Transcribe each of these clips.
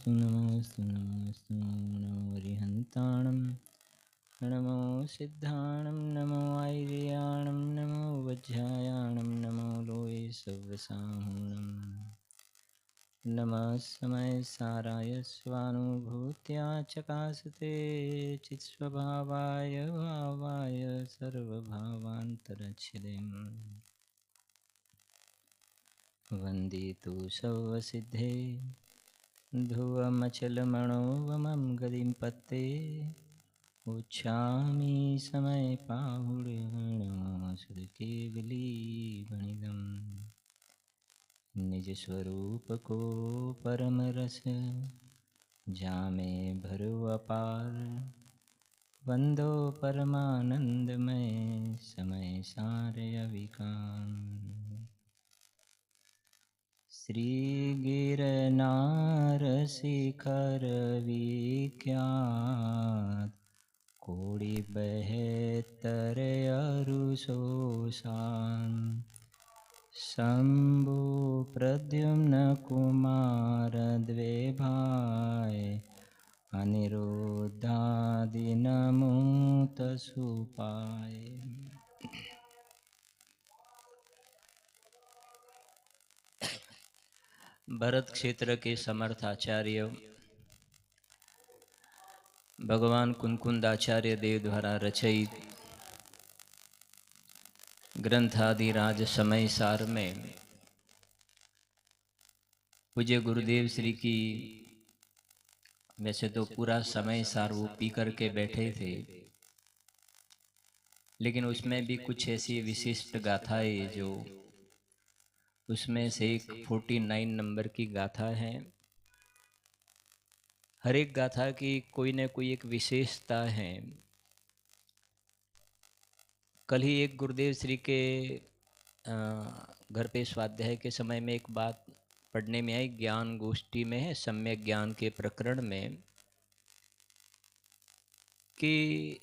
नमोस्तु नमोस्तु नमोस्तु नमो हरिहन्ताणं नमो सिद्धाणं नमो आयर्याणं नमो वज्रायाणं नमो लोये सव्यसाहूणं नमः समय साराय स्वानुभूत्या चकासते चित्स्वभावाय भावाय सर्वभावान्तरच्छिदेम् वन्दे तु सर्वसिद्धे ध्रुवमचलमणोवमं गतिं पत्ते उच्छामि समय पाहुणसुरकेवलीवणिदं निजस्वरूप को परमरस जामे भरो अपार वंदो परमानंदमय समय सारय विकाम श्री गिरनार शिखर विख्यात कोटि बहत्तर अरुषोषान शंभु प्रद्युम्न कुमार द्वे भाई अनिरुद्धादि नमोत सुपाय। भरत क्षेत्र के समर्थ आचार्य भगवान कुंकुंद आचार्य देव द्वारा रचित ग्रंथादिराज समय सार में पूज्य गुरुदेव श्री की वैसे तो पूरा समय सार वो पी करके बैठे थे, लेकिन उसमें भी कुछ ऐसी विशिष्ट गाथाएं जो उसमें से एक 49 नंबर की गाथा है। हर एक गाथा की कोई न कोई एक विशेषता है। कल ही एक गुरुदेव श्री के घर पे स्वाध्याय के समय में एक बात पढ़ने में आई, ज्ञान गोष्ठी में है, सम्यक ज्ञान के प्रकरण में, कि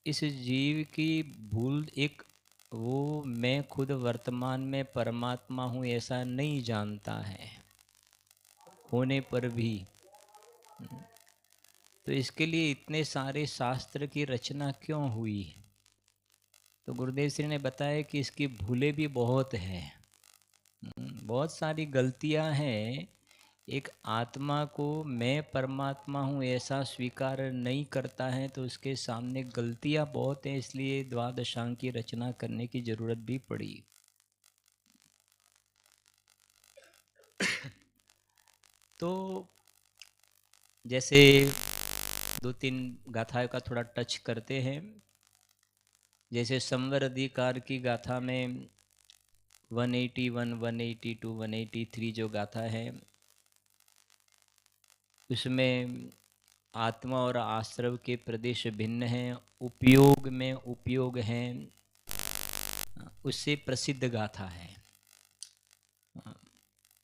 इस जीव की भूल एक वो मैं खुद वर्तमान में परमात्मा हूँ ऐसा नहीं जानता है होने पर भी। तो इसके लिए इतने सारे शास्त्र की रचना क्यों हुई? तो गुरुदेव श्री ने बताया कि इसकी भूलें भी बहुत हैं, बहुत सारी गलतियां हैं। एक आत्मा को मैं परमात्मा हूँ ऐसा स्वीकार नहीं करता है तो उसके सामने गलतियां बहुत हैं, इसलिए द्वादशांग की रचना करने की जरूरत भी पड़ी। तो जैसे 2-3 गाथाओं का थोड़ा टच करते हैं। जैसे संवर अधिकार की गाथा में 181, 182, 183 जो गाथा है, उसमें आत्मा और आश्रव के प्रदेश भिन्न हैं, उपयोग में उपयोग हैं, उससे प्रसिद्ध गाथा है।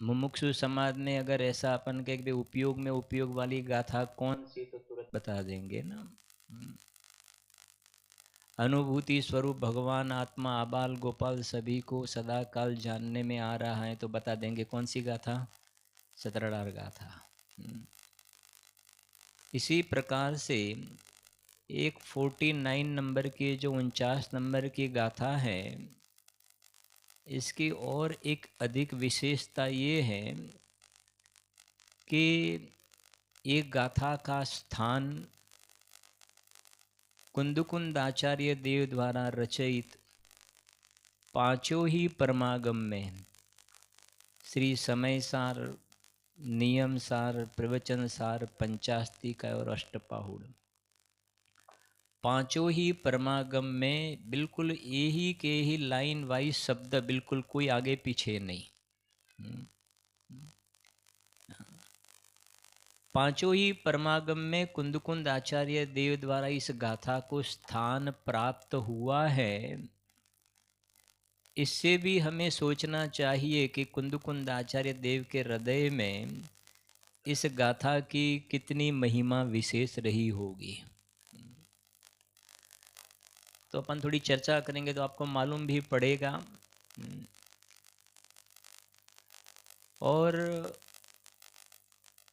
मुमुक्षु समाज में अगर ऐसा अपन के कि उपयोग में उपयोग वाली गाथा कौन सी, तो तुरंत बता देंगे ना। अनुभूति स्वरूप भगवान आत्मा आबाल गोपाल सभी को सदा काल जानने में आ रहा है, तो बता देंगे कौन सी गाथा, सतरडार गाथा। इसी प्रकार से एक 49 नंबर की जो 49 नंबर की गाथा है, इसकी और एक अधिक विशेषता ये है कि एक गाथा का स्थान कुंदकुंद आचार्य देव द्वारा रचित पांचों ही परमागम में, श्री समय सार, नियम सार, प्रवचन सार, पंचास्तिक और अष्टपाहुड़, पांचों ही परमागम में बिल्कुल यही के ही लाइन वाइज शब्द, बिल्कुल कोई आगे पीछे नहीं। पांचों ही परमागम में कुंदकुंद आचार्य देव द्वारा इस गाथा को स्थान प्राप्त हुआ है। इससे भी हमें सोचना चाहिए कि कुंदकुंद आचार्य देव के हृदय में इस गाथा की कितनी महिमा विशेष रही होगी। तो अपन थोड़ी चर्चा करेंगे तो आपको मालूम भी पड़ेगा। और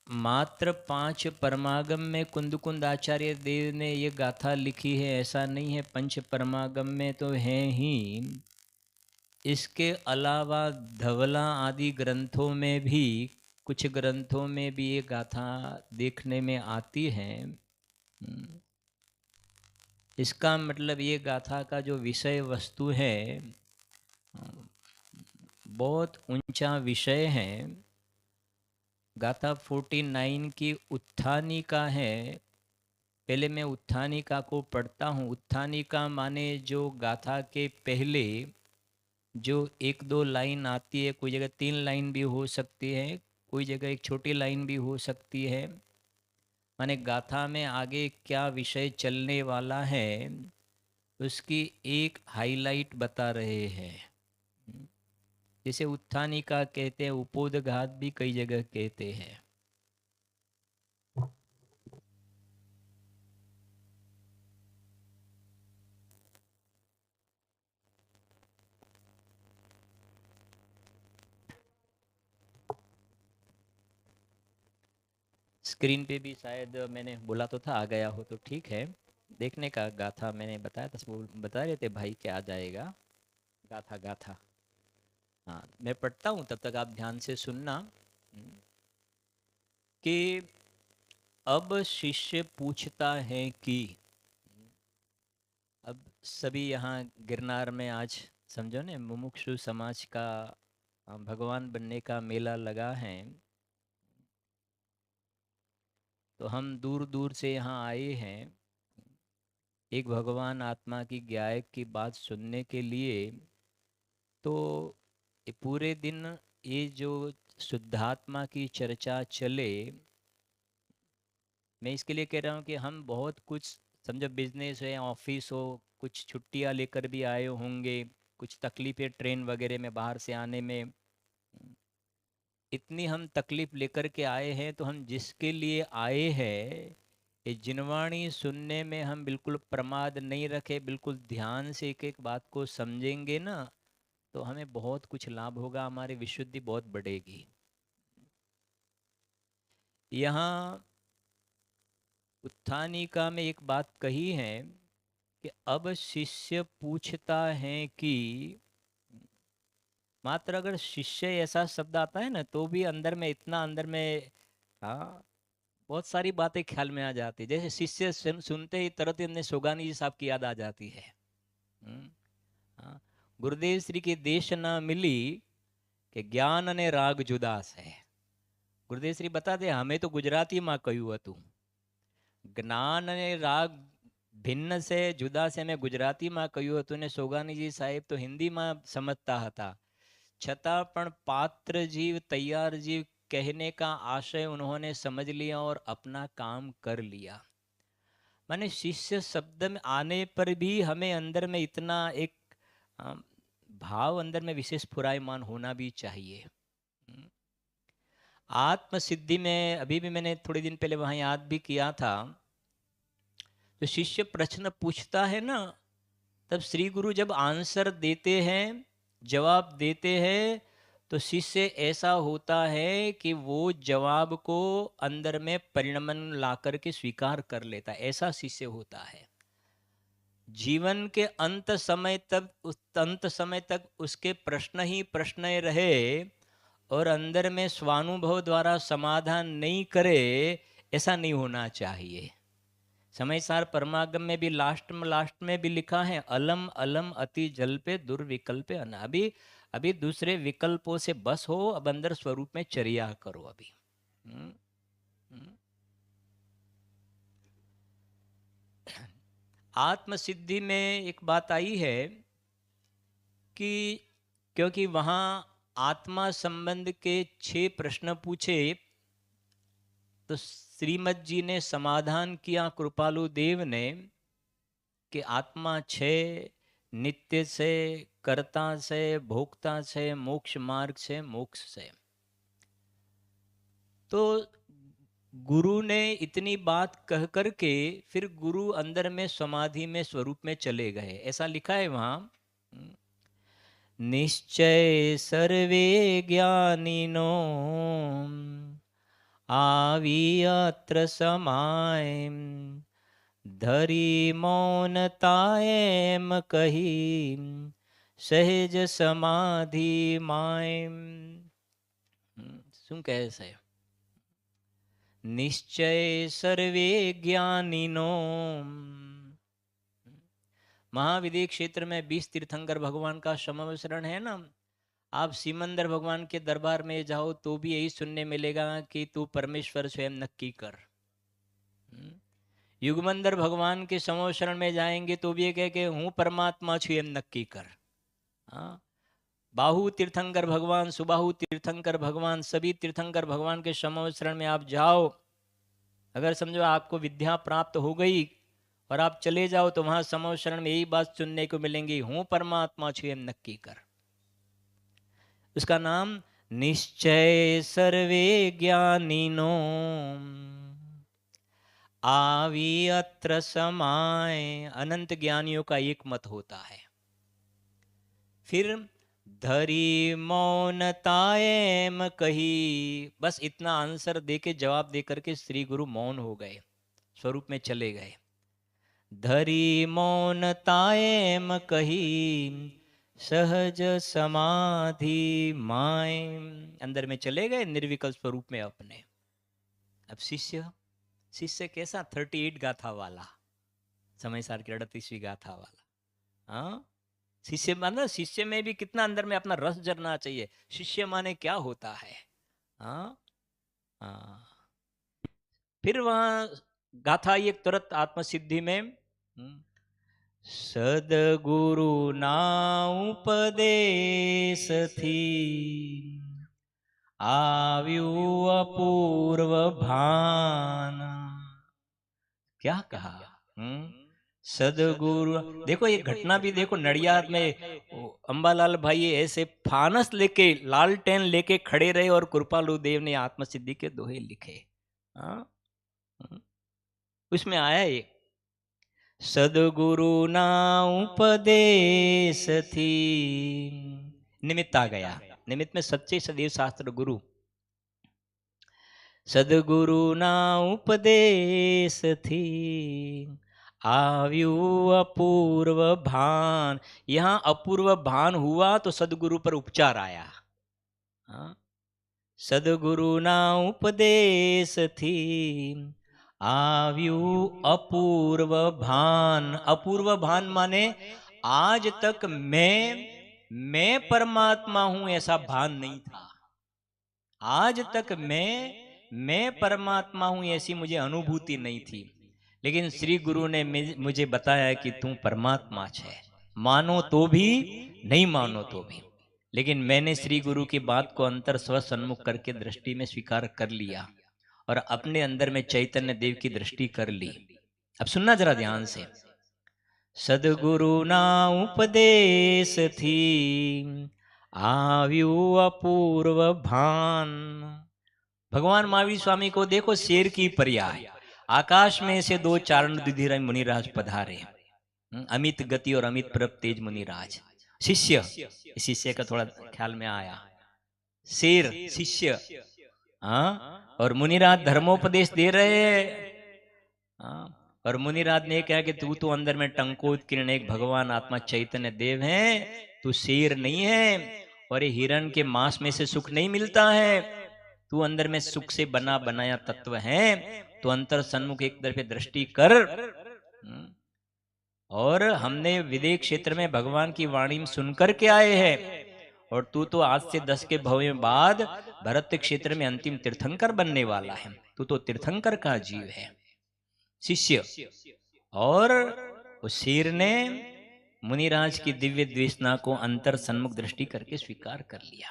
मात्र 5 परमागम में कुंद आचार्य देव ने ये गाथा लिखी है ऐसा नहीं है, पंच परमागम में तो है ही। इसके अलावा धवला आदि ग्रंथों में भी, कुछ ग्रंथों में भी ये गाथा देखने में आती है। इसका मतलब ये गाथा का जो विषय वस्तु है बहुत ऊंचा विषय है। गाथा 49 की उत्थानिका है। पहले मैं उत्थानिका को पढ़ता हूँ। उत्थानिका माने जो गाथा के पहले जो 1-2 लाइन आती है, कोई जगह 3 लाइन भी हो सकती है, कोई जगह एक छोटी लाइन भी हो सकती है। माने गाथा में आगे क्या विषय चलने वाला है उसकी एक हाईलाइट बता रहे हैं। जिसे उत्थानिका कहते हैं, उपोदघात भी कई जगह कहते हैं। स्क्रीन पे भी शायद मैंने बोला तो था, आ गया हो तो ठीक है। देखने का गाथा मैंने बताया था, वो बता रहे थे भाई क्या आ जाएगा। गाथा गाथा हाँ, मैं पढ़ता हूँ तब तक आप ध्यान से सुनना। कि अब शिष्य पूछता है कि, अब सभी यहाँ गिरनार में आज समझो ने मुमुक्षु समाज का भगवान बनने का मेला लगा है। तो हम दूर दूर से यहाँ आए हैं एक भगवान आत्मा की गायक की बात सुनने के लिए। तो ये पूरे दिन ये जो शुद्धात्मा की चर्चा चले, मैं इसके लिए कह रहा हूँ कि हम बहुत कुछ समझो, बिजनेस है, ऑफिस हो, कुछ छुट्टियाँ लेकर भी आए होंगे, कुछ तकलीफें ट्रेन वगैरह में बाहर से आने में, इतनी हम तकलीफ लेकर के आए हैं। तो हम जिसके लिए आए हैं ये जिनवाणी सुनने में हम बिल्कुल प्रमाद नहीं रखे, बिल्कुल ध्यान से एक एक बात को समझेंगे ना, तो हमें बहुत कुछ लाभ होगा, हमारी विशुद्धि बहुत बढ़ेगी। यहाँ उत्थानिका में एक बात कही है कि अब शिष्य पूछता है कि, मात्र अगर शिष्य ऐसा शब्द आता है ना तो भी अंदर में इतना, अंदर में हाँ बहुत सारी बातें ख्याल में आ जाती है। जैसे शिष्य सुनते ही तुरंत हमने सोगानी जी साहब की याद आ जाती है। हाँ, गुरुदेव श्री की देश ना मिली कि ज्ञान ने राग जुदास है। गुरुदेव श्री बताते हमें तो गुजराती में कहू हतु, જ્ઞાન અને રાગ ભિન્ન છે, જુદા છે, મેં ગુજરાતીમાં કહ્યું હતું ને સોગાનીજી સાહેબ તો હિન્દીમાં સમજતા હતા, छતાં પણ पात्र जीव, तैयार जीव कहने का आशय उन्होंने समझ लिया और अपना काम कर लिया। माने शिष्य शब्द में आने पर भी हमें अंदर में इतना एक भाव अंदर में विशेष फुरायमान होना भी चाहिए। आत्म सिद्धि में अभी भी मैंने थोड़े दिन पहले वहां याद भी किया था, तो शिष्य प्रश्न पूछता है ना, तब श्री गुरु जब आंसर देते हैं, जवाब देते हैं, तो शिष्य ऐसा होता है कि वो जवाब को अंदर में परिणमन ला करके स्वीकार कर लेता है, ऐसा शिष्य होता है। जीवन के अंत समय तक, उस अंत समय तक उसके प्रश्न ही प्रश्न रहे और अंदर में स्वानुभव द्वारा समाधान नहीं करे, ऐसा नहीं होना चाहिए। समय सार परमागम में भी लास्ट में भी लिखा है, अलम अलम अति जल पे दुर्विकल्प अना। अभी दूसरे विकल्पों से बस हो, अब अंदर स्वरूप में चर्या करो अभी। आत्म सिद्धि में एक बात आई है कि क्योंकि वहां आत्मा संबंध के 6 प्रश्न पूछे, तो श्रीमद जी ने समाधान किया कृपालु देव ने कि आत्मा छे, नित्य से, कर्ता से, भोक्ता से, मोक्ष मार्ग से, मोक्ष से। तो गुरु ने इतनी बात कह करके फिर गुरु अंदर में समाधि में स्वरूप में चले गए, ऐसा लिखा है वहां। निश्चय सर्वे ज्ञानिनो આવી અત્ર સમાય ધરી મૌનતા એમ કહી સહેજ સમાધિ માય. શું કહે છે? નિશ્ચય સર્વે ज्ञानीनो. महाविद्य क्षेत्र में 20 तीर्थंकर भगवान का समवसरण है ना. आप सिमंदर भगवान के दरबार में जाओ तो भी यही सुनने मिलेगा कि तू परमेश्वर स्वयं नक्की कर. युगमंदर भगवान के समवसरण में जाएंगे तो भी ये कह के हूँ परमात्मा छु एम नक्की कर. हाँ, बाहु तीर्थंकर भगवान, सुबाहु तीर्थंकर भगवान, सभी तीर्थंकर भगवान के समवसरण में आप जाओ. अगर समझो आपको विद्या प्राप्त हो गई और आप चले जाओ तो वहां समवसरण में यही बात सुनने को मिलेंगी, हूँ परमात्मा छु एम नक्की कर. उसका नाम निश्चय सर्वे ज्ञानीनो आवी अत्र समाय. अनंत ज्ञानियों का एक मत होता है. फिर धरी मौनताएम कही. बस इतना आंसर देके जवाब दे करके श्री गुरु मौन हो गए, स्वरूप में चले गए. धरी मौनताएम कही सहज समाधि माय. अंदर में चले गए निर्विकल्प स्वरूप में अपने. अब शिष्य कैसा? 38 गाथा वाला, समय सार की 38वीं गाथा वाला. हाँ, शिष्य माने शिष्य में भी कितना अंदर में अपना रस जरना चाहिए. शिष्य माने क्या होता है? हाँ हाँ. फिर वहां गाथा एक तुरंत आत्मसिद्धि में सदगुरु ना उपदेश थी आव्यू अपूर्व भान. क्या कहा? सदगुरु. देखो ये घटना भी देखो, नडियाद में अंबालाल भाई ऐसे फानस लेके, लालटेन लेके खड़े रहे और कृपालु देव ने आत्मसिद्धि के दोहे लिखे. उसमें आया ये सदगुरु ना उपदेश थी. निमित्त आ गया. निमित्त में सच्चे सदैव शास्त्र गुरु. सदगुरु ना उपदेश थी आव्यू अपूर्व भान. यहां अपूर्व भान हुआ तो सदगुरु पर उपचार आया. सदगुरु ना उपदेश थी आव्यू अपूर्व भान. अपूर्व भान माने आज तक मैं परमात्मा हूं ऐसा भान नहीं था. आज तक मैं परमात्मा हूं ऐसी मुझे अनुभूति नहीं थी. लेकिन श्री गुरु ने मुझे बताया कि तू परमात्मा है, मानो तो भी नहीं मानो तो भी. लेकिन मैंने श्री गुरु की बात को अंतर स्व सन्मुख करके दृष्टि में स्वीकार कर लिया और अपने अंदर में चैतन्य देव की दृष्टि कर ली. अब सुनना जरा ध्यान से. सदगुरु ना उपदेश थी आव्यू अपूर्व भान. भगवान महावीर स्वामी को देखो, शेर की पर्याय. आकाश में से 2 चारण दुधिर मुनिराज पधारे. अमित गति और अमित प्रभ तेज मुनिराज. शिष्य का थोड़ा ख्याल में आया. शेर शिष्य, हाँ, और मुनिराज धर्मोपदेश दे रहे हैं. और मुनिराज ने कहा कि तू तो अंदर में टंकोत्कीर्ण एक भगवान आत्मा चैतन्य देव है, तू शेर नहीं है और ये हिरण के मांस में से सुख नहीं मिलता है. तू अंदर में सुख से बना बनाया तत्व है. तो अंतर सन्मुख एक तरफ दृष्टि कर. और हमने विदेह क्षेत्र में भगवान की वाणी में सुनकर के आए हैं और तू तो आज से 10 के भव में बाद भरत क्षेत्र में अंतिम तीर्थंकर बनने वाला है. तू तो तीर्थंकर का जीव है, शिष्य. और उस शेर ने मुनिराज की दिव्य द्वेषना को अंतर सन्मुख दृष्टि करके स्वीकार कर लिया,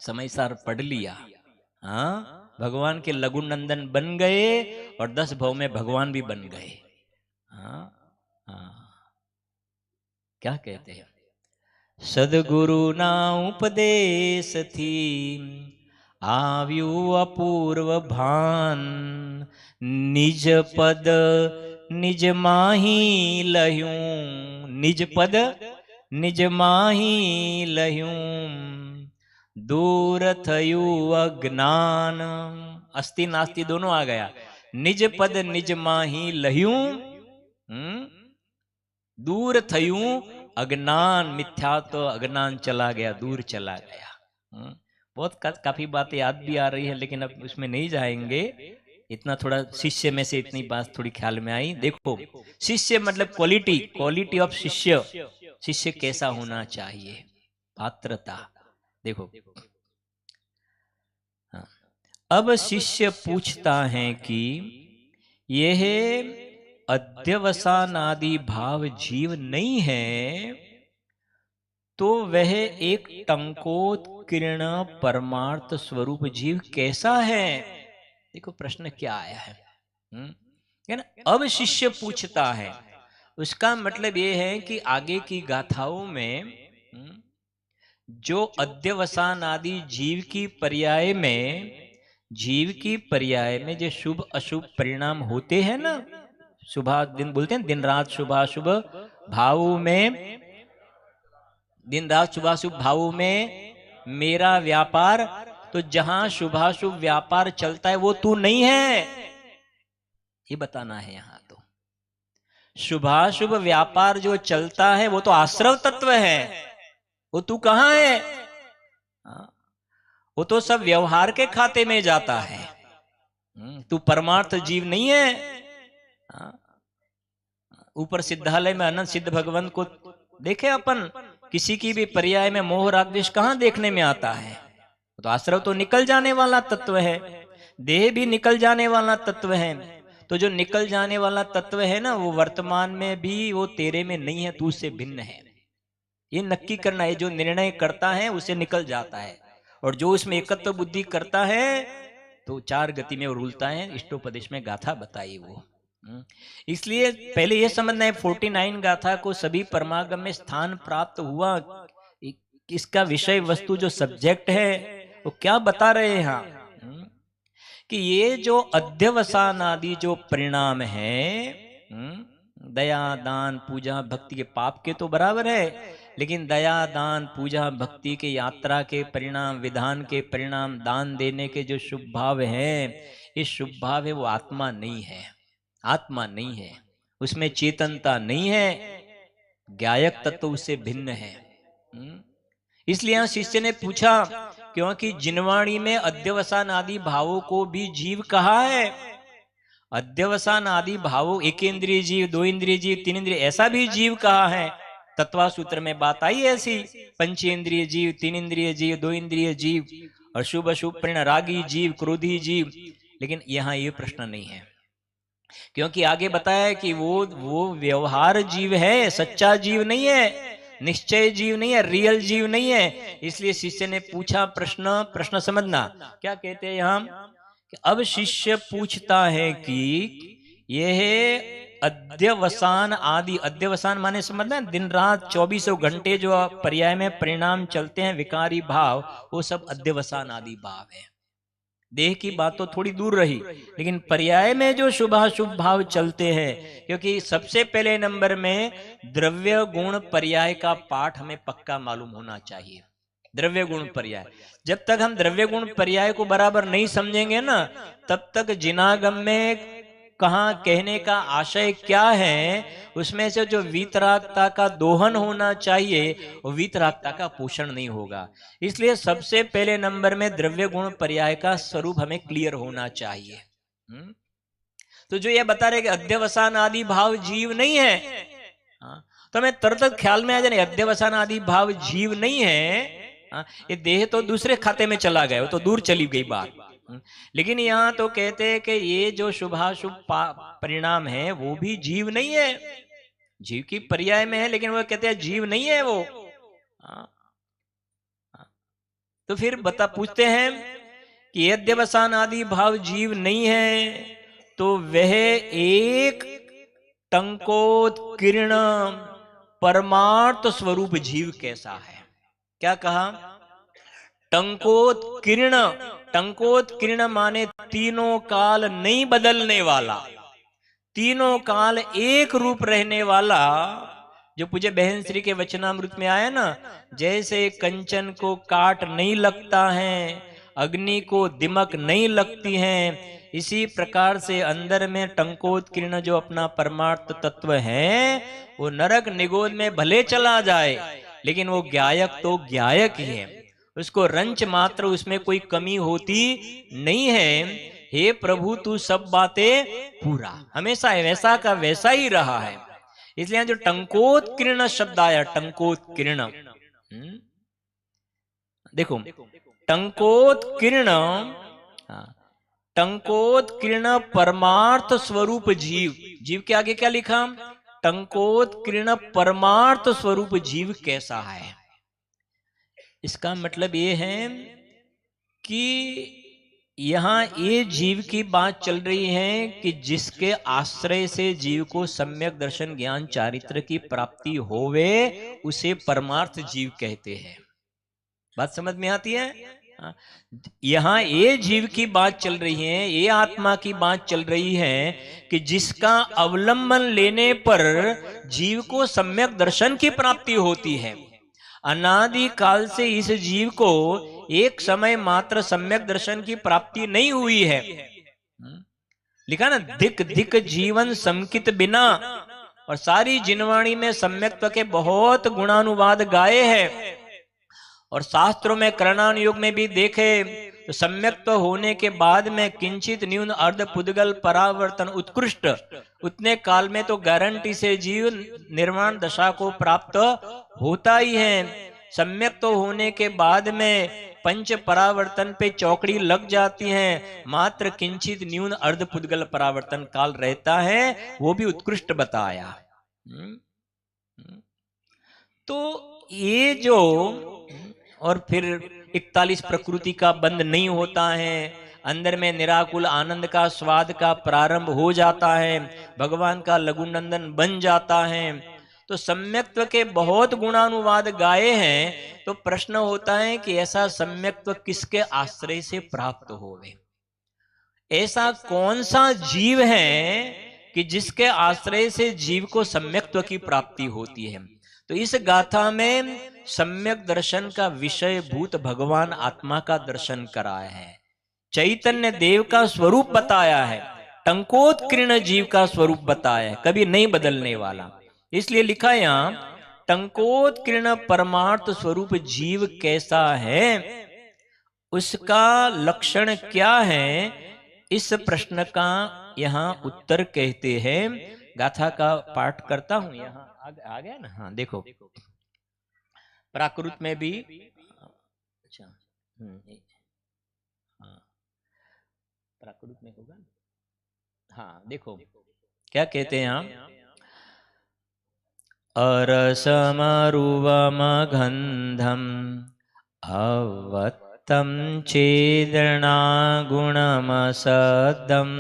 समय सार पढ़ लिया. हाँ, भगवान के लघु नंदन बन गए और 10 भव में भगवान भी बन गए. हाँ हाँ, क्या कहते हैं? सदगुरु ना उपदेश थी आव्यू अपूर्व भान. निज पद निज माही लह्यूं. निज पद निज माही लह्यूं दूर थयु अज्ञान. अस्ति नास्ति दोनों आ गया। निज पद निज माही लह्यूं, दूर थयूं अज्ञान, मिथ्या तो अज्ञान चला गया, दूर चला गया। बहुत काफी बातें याद भी आ रही है, लेकिन अब उसमें नहीं जाएंगे। इतना थोड़ा शिष्य में से इतनी बात थोड़ी ख्याल में आई। देखो शिष्य मतलब क्वालिटी, क्वालिटी ऑफ शिष्य, शिष्य कैसा होना चाहिए, पात्रता। देखो हाँ। अब शिष्य पूछता है कि यह अध्यवसानादि भाव जीव नहीं है, तो वह एक टंकोत्कीर्ण परमार्थ स्वरूप जीव कैसा है? देखो प्रश्न क्या आया है ना। अब शिष्य पूछता है, उसका मतलब ये है कि आगे की गाथाओं में जो अध्यवसान आदि जीव की पर्याय में, जीव की पर्याय में जो शुभ अशुभ परिणाम होते हैं ना, सुबह दिन बोलते हैं दिन रात शुभाशुभ भाव में, दिन रात शुभाशुभ भाव में मेरा व्यापार, तो जहां शुभाशुभ व्यापार चलता है वो तू नहीं है, ये बताना है। यहां तो शुभाशुभ व्यापार जो चलता है वो तो आश्रव तत्व है, वो तू कहां है? वो तो सब व्यवहार के खाते में जाता है, तू परमार्थ जीव नहीं है। ऊपर सिद्धालय में अनंत सिद्ध भगवंत को देखे अपन, किसी की भी पर्याय में मोह राग द्वेष कहां देखने में आता है? तो आश्रव तो निकल जाने वाला तत्व है, देह भी निकल जाने वाला तत्व है। तो जो निकल जाने वाला तत्व है ना, वो वर्तमान में भी वो तेरे में नहीं है, तू उससे भिन्न है। ये नक्की करना है, जो निर्णय करता है उसे निकल जाता है, और जो उसमें एकत्व बुद्धि करता है तो चार गति में उड़ता है। इष्टोपदेश में गाथा बताई वो। इसलिए पहले यह समझना है 49 गाथा को सभी परमागम में स्थान प्राप्त हुआ, इसका विषय वस्तु जो सब्जेक्ट है वो क्या बता रहे हैं यहाँ, कि ये जो अध्यवसान आदि जो परिणाम है, दया दान पूजा भक्ति के पाप के तो बराबर है, लेकिन दया दान पूजा भक्ति के यात्रा के परिणाम, विधान के परिणाम, दान देने के जो शुभ भाव है, ये शुभ भाव है वो आत्मा नहीं है, आत्मा नहीं है, उसमें चेतनता नहीं है, ज्ञायक तत्व उससे भिन्न है। इसलिए यहां शिष्य ने पूछा, क्योंकि जिनवाणी में अध्यवसान आदि भावों को भी जीव कहा है। अध्यवसान आदि भावों, एक इंद्रिय जीव, दो इंद्रिय जीव, तीन इंद्रिय, ऐसा भी जीव कहा है। तत्वा सूत्र में बात आई ऐसी, पंचेंद्रिय जीव, तीन इंद्रिय जीव, दो इंद्रिय जीव, अशुभ अशुभ परिणाम, रागी जीव, क्रोधी जीव। लेकिन यहां ये प्रश्न नहीं है, क्योंकि आगे बताया कि वो व्यवहार जीव है, सच्चा जीव नहीं है, निश्चय जीव नहीं है, रियल जीव नहीं है। इसलिए शिष्य ने पूछा प्रश्न, प्रश्न समझना क्या कहते हैं यहां, कि अब शिष्य पूछता है कि यह अध्यवसान आदि, अध्यवसान माने समझना दिन रात 24 घंटे जो पर्याय में परिणाम चलते हैं विकारी भाव, वो सब अध्यवसान आदि भाव है। देह की बात तो थोड़ी दूर रही, लेकिन पर्याय में जो शुभाशुभ भाव चलते हैं, क्योंकि सबसे पहले नंबर में द्रव्य गुण पर्याय का पाठ हमें पक्का मालूम होना चाहिए। द्रव्य गुण पर्याय, जब तक हम द्रव्य गुण पर्याय को बराबर नहीं समझेंगे ना, तब तक जिनागम में कहाँ कहने का आशय क्या है, उसमें से जो वीतरागता का दोहन होना चाहिए वो वीतरागता का पोषण नहीं होगा। इसलिए सबसे पहले नंबर में द्रव्य गुण पर्याय का स्वरूप हमें क्लियर होना चाहिए। तो जो ये बता रहे कि अध्यवसान आदि भाव जीव नहीं है, तो हमें तरत ख्याल में आ जाए अध्यवसान आदि भाव जीव नहीं है, ये देह तो दूसरे खाते में चला गया, वो तो दूर चली गई बात। लेकिन यहाँ तो कहते हैं कि ये जो शुभाशुभ परिणाम है वो भी जीव नहीं है, जीव की पर्याय में है, लेकिन वो कहते हैं जीव नहीं है वो। तो फिर पूछते हैं कि अध्यवसान आदि भाव जीव नहीं है, तो वह एक टंकोत्कीर्ण परमार्थ स्वरूप जीव कैसा है? क्या कहा? टंकोत्कीर्ण, टंकोत्कीर्ण माने तीनों काल नहीं बदलने वाला, तीनों काल एक रूप रहने वाला। जो पूज्य बहन श्री के वचनामृत में आया ना, जैसे कंचन को काट नहीं लगता है अग्नि को दिमक नहीं लगती है, इसी प्रकार से अंदर में टंकोत्कीर्ण जो अपना परमार्थ तत्व है वो नरक निगोद में भले चला जाए, लेकिन वो ज्ञायक तो ज्ञायक ही है, उसको रंच मात्र उसमें कोई कमी होती नहीं है। हे प्रभु तू सब बातें पूरा हमेशा वैसा का वैसा ही रहा है। इसलिए जो टंकोत्कीर्ण शब्द आया, टंकोत्कीर्ण, देखो टंकोत्कीर्ण, टंकोत्कीर्ण परमार्थ स्वरूप जीव, जीव के आगे क्या लिखा, टंकोत्कीर्ण परमार्थ स्वरूप जीव कैसा है। इसका मतलब ये है कि यहां ये जीव की बात चल रही है कि जिसके आश्रय से जीव को सम्यक दर्शन ज्ञान चारित्र की प्राप्ति होवे उसे परमार्थ जीव कहते हैं। बात समझ में आती है। यहां ये जीव की बात चल रही है, ये आत्मा की बात चल रही है कि जिसका अवलंबन लेने पर जीव को सम्यक दर्शन की प्राप्ति होती है। अनादि काल से इस जीव को एक समय मात्र सम्यक दर्शन की प्राप्ति नहीं हुई है। लिखा ना, धिक धिक जीवन समकित बिना, और सारी जिनवाणी में सम्यक्त्व के बहुत गुणानुवाद गाए हैं, और शास्त्रों में करणानुयोग में भी देखे तो सम्यक्त्व होने के बाद में किंचित न्यून अर्ध पुद्गल परावर्तन उत्कृष्ट, उतने काल में तो गारंटी से जीव निर्वाण दशा को प्राप्त होता ही है। सम्यक्त्व होने के बाद में पंच परावर्तन पे चौकड़ी लग जाती है, मात्र किंचित न्यून अर्ध पुद्गल परावर्तन काल रहता है, वो भी उत्कृष्ट बताया। तो ये जो, और फिर 41 प्रकृति का बंध नहीं होता है, अंदर में निराकुल आनंद का स्वाद का प्रारंभ हो जाता है, भगवान का लघुनंदन बन जाता है। तो सम्यक्त्व के बहुत गुणानुवाद गाए हैं, तो प्रश्न होता है कि ऐसा सम्यक्त्व किसके आश्रय से प्राप्त होवे, ऐसा कौन सा जीव है कि जिसके आश्रय से जीव को सम्यक्त्व की प्राप्ति होती है। तो इस गाथा में सम्यक दर्शन का विषय भूत भगवान आत्मा का दर्शन कराया है, चैतन्य देव का स्वरूप बताया है, टंकोत्कीर्ण जीव का स्वरूप बताया है, कभी नहीं बदलने वाला। इसलिए लिखा यहां टंकोत्कीर्ण परमार्थ स्वरूप जीव कैसा है, उसका लक्षण क्या है, इस प्रश्न का यहां उत्तर कहते हैं। गाथा का पाठ करता हूं, यहां आ गया ना। हाँ देखो, प्राकृत में भी, अच्छा हाँ प्राकृत में होगा। हाँ देखो क्या कहते हैं यहाँ, अरसमरुवमगन्धम् अवत्तं चेदनागुणमसद्दं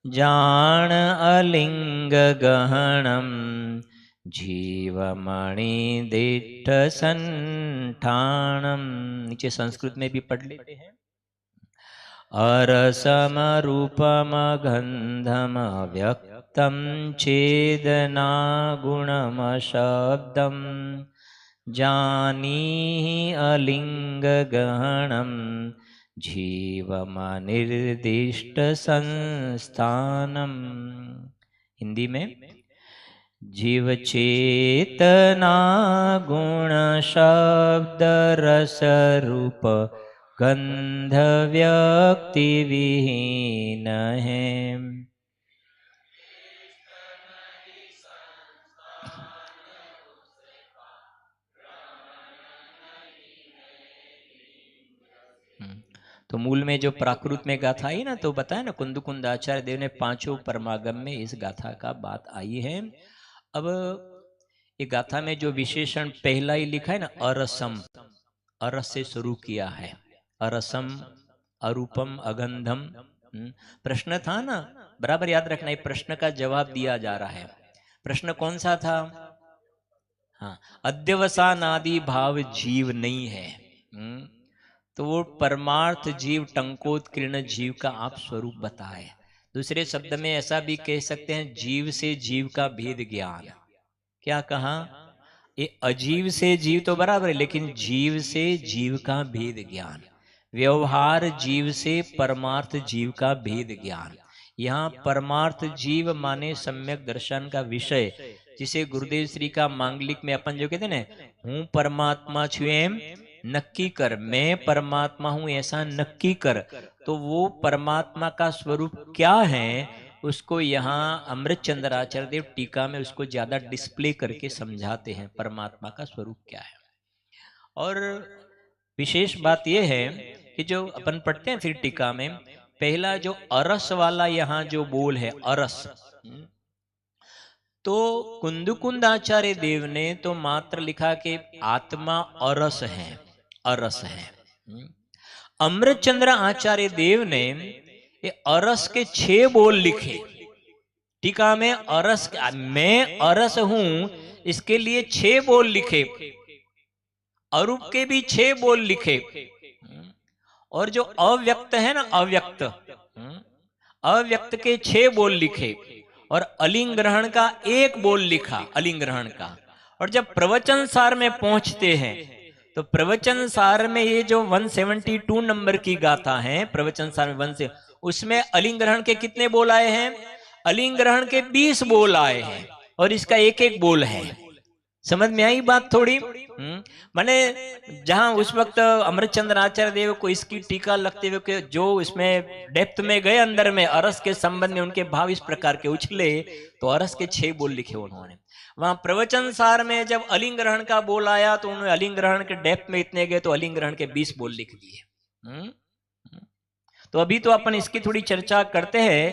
जान अलिंगगहनं जीवमणिदिट्ठ संठाणम। नीचे संस्कृत में भी पढ़ लेते हैं। अरसमरूपमगन्धमव्यक्तं चेदनागुणमशब्दं जानीहि अलिंगगहनं जीवमनिर्दिष्ट संस्थानम। हिंदी में, जीव चेतना गुण शब्द रस रूप गंध व्यक्ति विहीन है। तो मूल में जो प्राकृत में गाथा आई ना, तो बताया ना कुंद आचार्य देव ने पांचों परमागम में इस गाथा का बात आई है। अब ये गाथा में जो विशेषण पहला ही लिखा है ना, अरसम, अरस से शुरू किया है, अरसम अरूपम अगंधम। प्रश्न था ना, बराबर याद रखना, ये प्रश्न का जवाब दिया जा रहा है। प्रश्न कौन सा था? हाँ, अध्यवसानादि भाव जीव नहीं है, तो वो परमार्थ जीव टंकोत्कीर्ण जीव का आप स्वरूप बताए। दूसरे शब्द में ऐसा भी कह सकते हैं, जीव से जीव का भेद ज्ञान। क्या कहा? ये अजीव से जीव तो बराबर है, लेकिन जीव से जीव का भेद ज्ञान। व्यवहार जीव से परमार्थ जीव का भेद ज्ञान। यहाँ परमार्थ जीव माने सम्यक दर्शन का विषय, जिसे गुरुदेव श्री का मांगलिक में अपन जो कहते ना, हूँ परमात्मा छु एम नक्की कर, मैं परमात्मा हूं ऐसा नक्की कर। तो वो परमात्मा का स्वरूप क्या है, उसको यहाँ अमृत चंद्र आचार्य देव टीका में उसको ज्यादा डिस्प्ले करके समझाते हैं परमात्मा का स्वरूप क्या है। और विशेष बात यह है कि जो अपन पढ़ते हैं फिर टीका में, पहला जो अरस वाला यहाँ जो बोल है अरस, तो कुंदकुंद आचार्य देव ने तो मात्र लिखा कि आत्मा अरस है, अरस है। अमृत चंद्र आचार्य देव ने ये अरस के 6 बोल लिखे टीका में। अरस, मैं अरस हूं, इसके लिए 6 बोल लिखे। अरूप के भी 6 बोल लिखे। और जो अव्यक्त है ना, अव्यक्त, अव्यक्त के 6 बोल लिखे। और अलिंग ग्रहण का 1 बोल लिखा, अलिंग ग्रहण का। और जब प्रवचन सार में पहुंचते हैं तो प्रवचन सार में ये जो 172 नंबर की गाथा है, प्रवचन सार में 1 से, उसमें अलिंग ग्रहण के कितने बोल आए हैं? अलिंग ग्रहण के 20 बोल आए हैं और इसका 1-1 बोल है। समझ में आई बात थोड़ी? माने जहां उस वक्त अमृतचंद्र आचार्य देव को इसकी टीका लगते हुए जो इसमें डेप्थ में गए अंदर में, अरस के संबंध में उनके भाव इस प्रकार के उछले, तो अरस के 6 बोल लिखे उन्होंने। वहां प्रवचन सार में जब अलिंग ग्रहण का बोल आया तो उन्होंने अलिंग ग्रहण के डेप्थ में इतने गए तो अलिंग ग्रहण के 20 बोल लिख दिए। तो अभी तो अपन इसकी थोड़ी चर्चा करते हैं।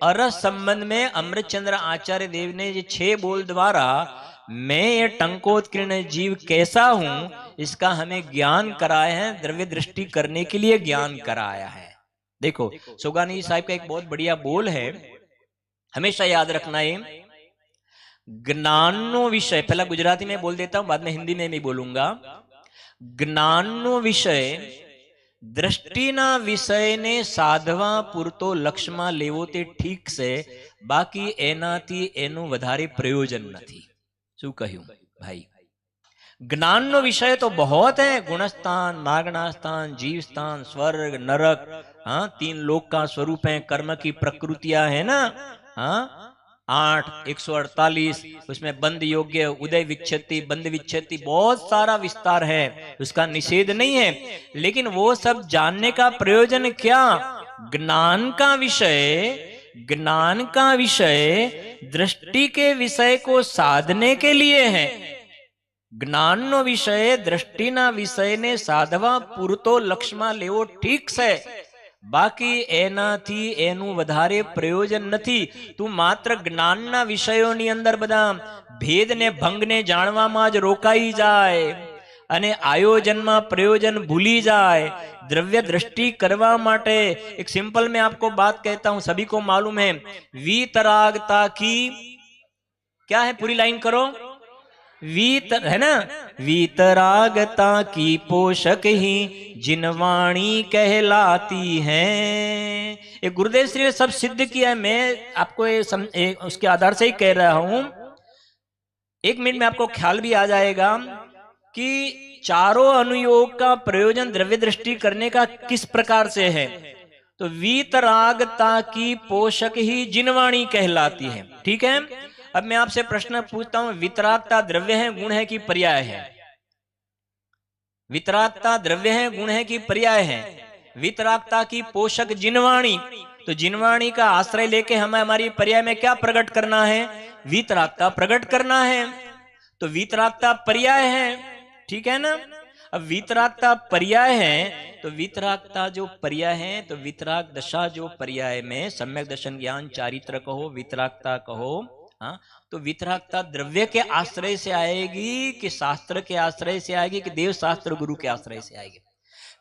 अरस संबंध में अमृतचंद्र आचार्य देव ने ये 6 बोल द्वारा मैं ये टंकोत्कीर्ण जीव कैसा हूं, इसका हमें ज्ञान कराया है, द्रव्य दृष्टि करने के लिए ज्ञान कराया है। देखो सोगानी साहिब का एक बहुत बढ़िया बोल है, हमेशा याद रखना है। ज्ञानो विषय, पहला गुजराती में बोल देता हूं, बाद में हिंदी में भी बोलूंगा। ज्ञानो विषय દ્રષ્ટિના વિષયને સાધવા પૂરતો લક્ષ્યમાં લેવો તે ઠીક છે, બાકી એનાથી એનું વધારે પ્રયોજન નથી। શું કહ્યું ભાઈ? ज्ञानનો વિષય तो बहुत है, गुणस्थान, मार्गणास्थान, जीवस्थान, स्वर्ग, नरक, हाँ 3 लोक का स्वरूप है, कर्म की प्रकृतियां है ना, हाँ 8, 148, उसमें बंद योग्य, उदय विच्छेदी, बंद विच्छेदी, बहुत सारा विस्तार है, उसका निषेध नहीं है। लेकिन वो सब जानने का प्रयोजन क्या? ज्ञान का विषय, ज्ञान का विषय दृष्टि के विषय को साधने के लिए है। ज्ञान नो विषय दृष्टि ना विषय ने साधवा पूरतो लक्ष्यમાં લેવો ઠીક છે, બાકી એનાથી એનું વધારે પ્રયોજન નથી। તું માત્ર જ્ઞાનના વિષયોની અંદર બધા ભેદને ભંગને જાણવામાં જ રોકાઈ જાય અને આયોજનમાં પ્રયોજન ભૂલી जाए। द्रव्य दृष्टि करवा माटे एक सिंपल में आपको बात कहता हूं, सभी को मालूम है, वीतरागता की क्या है? पूरी लाइन करो। वीत है ना, वीतरागता की पोषक ही जिनवाणी कहलाती है। ये गुरुदेव श्री ने सब सिद्ध किया है, मैं आपको उसके आधार से ही कह रहा हूं। 1 मिनट में आपको ख्याल भी आ जाएगा कि चारों अनुयोग का प्रयोजन द्रव्य दृष्टि करने का किस प्रकार से है। तो वीतरागता की पोषक ही जिनवाणी कहलाती है। ठीक है, अब मैं आपसे प्रश्न पूछता हूं, वितरागता द्रव्य है, गुण है कि पर्याय है? वितरागता द्रव्य है, गुण है कि पर्याय है? वितरागता की पोषक जिनवाणी, तो जिनवाणी का आश्रय लेके हमें हमारी पर्याय में क्या प्रकट करना है? वितरागता प्रकट करना है। तो वितरागता पर्याय है, ठीक है ना। अब वितरागता पर्याय है, तो वितरागता जो पर्याय है, तो वितराग दशा जो पर्याय में सम्यक दर्शन ज्ञान चारित्र कहो, वितरागता कहो, हाँ, तो वितरागता द्रव्य के आश्रय से आएगी कि शास्त्र के आश्रय से आएगी कि देव शास्त्र गुरु के आश्रय से आएगी?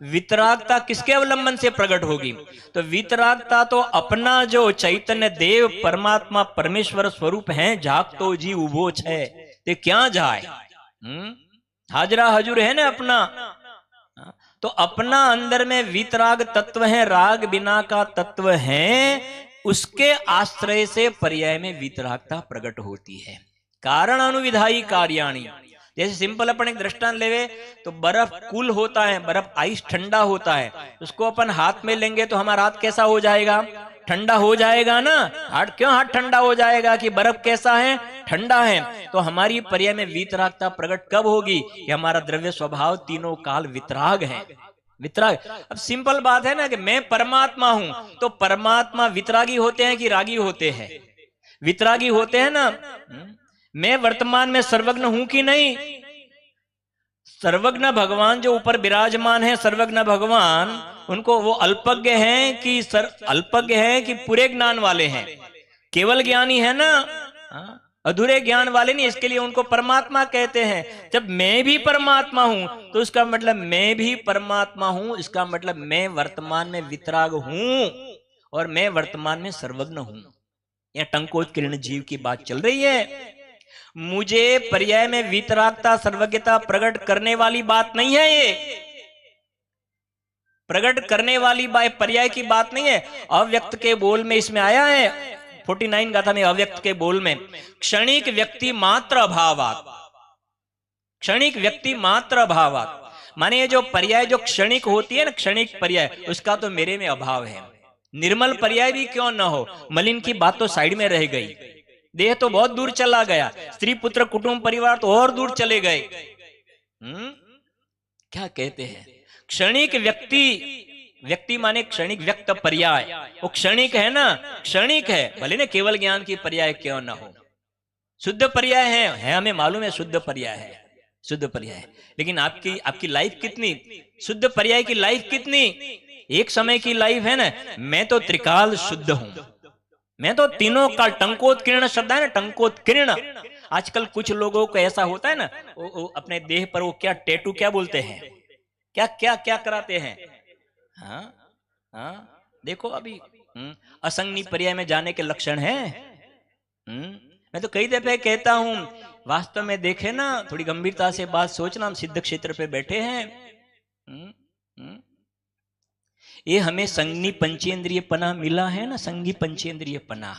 वितरागता किसके अवलंबन से प्रकट होगी? तो वितरागता तो अपना जो चैतन्य देव परमात्मा परमेश्वर स्वरूप है, जागतो जी उभो छे, ते क्या जाए? हाजरा हजूर है ना अपना, तो अपना अंदर में वितराग तत्व है, राग बिना का तत्व है, उसके आश्रय से पर्याय में वितरागता प्रकट होती है। कारण अनुविधायी कार्याणि, जैसे सिंपल अपन एक दृष्टांत लेवे तो बर्फ कूल होता है, बर्फ आइस ठंडा होता है, उसको अपन हाथ में लेंगे तो हमारा हाथ कैसा हो जाएगा? ठंडा हो जाएगा ना। हाथ क्यों हाथ ठंडा हो जाएगा? कि बर्फ कैसा है? ठंडा है। तो हमारी पर्याय में वीतरागता प्रकट कब होगी? कि हमारा द्रव्य स्वभाव तीनों काल वितराग है। वितराग, अब सिंपल बात है ना कि मैं परमात्मा हूं, तो परमात्मा वितरागी होते हैं कि रागी होते हैं? वितरागी होते हैं ना। मैं वर्तमान में सर्वज्ञ हूं कि नहीं? सर्वज्ञ भगवान जो ऊपर विराजमान है, सर्वज्ञ भगवान, उनको वो अल्पज्ञ हैं कि अल्पज्ञ हैं कि पूरे ज्ञान वाले हैं? केवल ज्ञानी है ना, अधूरे ज्ञान वाले नहीं। इसके लिए उनको परमात्मा कहते हैं। जब मैं भी परमात्मा हूं तो उसका मतलब मैं भी परमात्मा हूं, इसका मतलब मैं वर्तमान में वितराग हूं और मैं वर्तमान में सर्वज्ञ हूं। यह टंकोत्कीर्ण जीव की बात चल रही है। मुझे पर्याय में वितरागता सर्वज्ञता प्रकट करने वाली बात नहीं है। ये प्रकट करने वाली पर्याय की बात नहीं है। अव्यक्त के बोल में इसमें आया है 49 गाथा में, अव्यक्त के बोल में क्षणिक व्यक्ति मात्र अभावात, क्षणिक व्यक्ति मात्र अभावात, माने ये जो पर्याय जो क्षणिक होती है ना, क्षणिक पर्याय, उसका तो मेरे में अभाव है। निर्मल पर्याय भी क्यों न हो, मलिन की बात तो साइड में रह गई। देह तो बहुत दूर चला गया, स्त्री पुत्र कुटुंब परिवार तो और दूर चले गए। क्या कहते हैं? क्षणिक व्यक्ति, व्यक्ति माने क्षणिक, व्यक्त पर्याय, वो क्षणिक है ना, क्षणिक है, भले ने केवल ज्ञान की पर्याय क्यों ना हो। शुद्ध पर्याय है, हमें मालूम है शुद्ध पर्याय है, शुद्ध पर्याय है। लेकिन आपकी लाइफ कितनी शुद्ध पर्याय की लाइफ कितनी? एक समय की लाइफ है ना। मैं तो त्रिकाल शुद्ध हूं, मैं तो तीनों काल, टंकोत्कीर्ण शब्द है ना, टंकोत्कीर्ण। आजकल कुछ लोगों को ऐसा होता है ना, वो अपने देह पर वो क्या टैटू क्या बोलते हैं, क्या क्या क्या कराते हैं। हाँ हाँ, देखो अभी असंगनी पर्याय में जाने के लक्षण हैं। मैं तो कई दफे कहता हूं, वास्तव में देखे ना, थोड़ी गंभीरता से बात सोचना, हम सिद्ध क्षेत्र पे बैठे हैं। ये हमें संज्ञी पंचेंद्रिय पना मिला है ना, संज्ञी पंचेंद्रिय पना।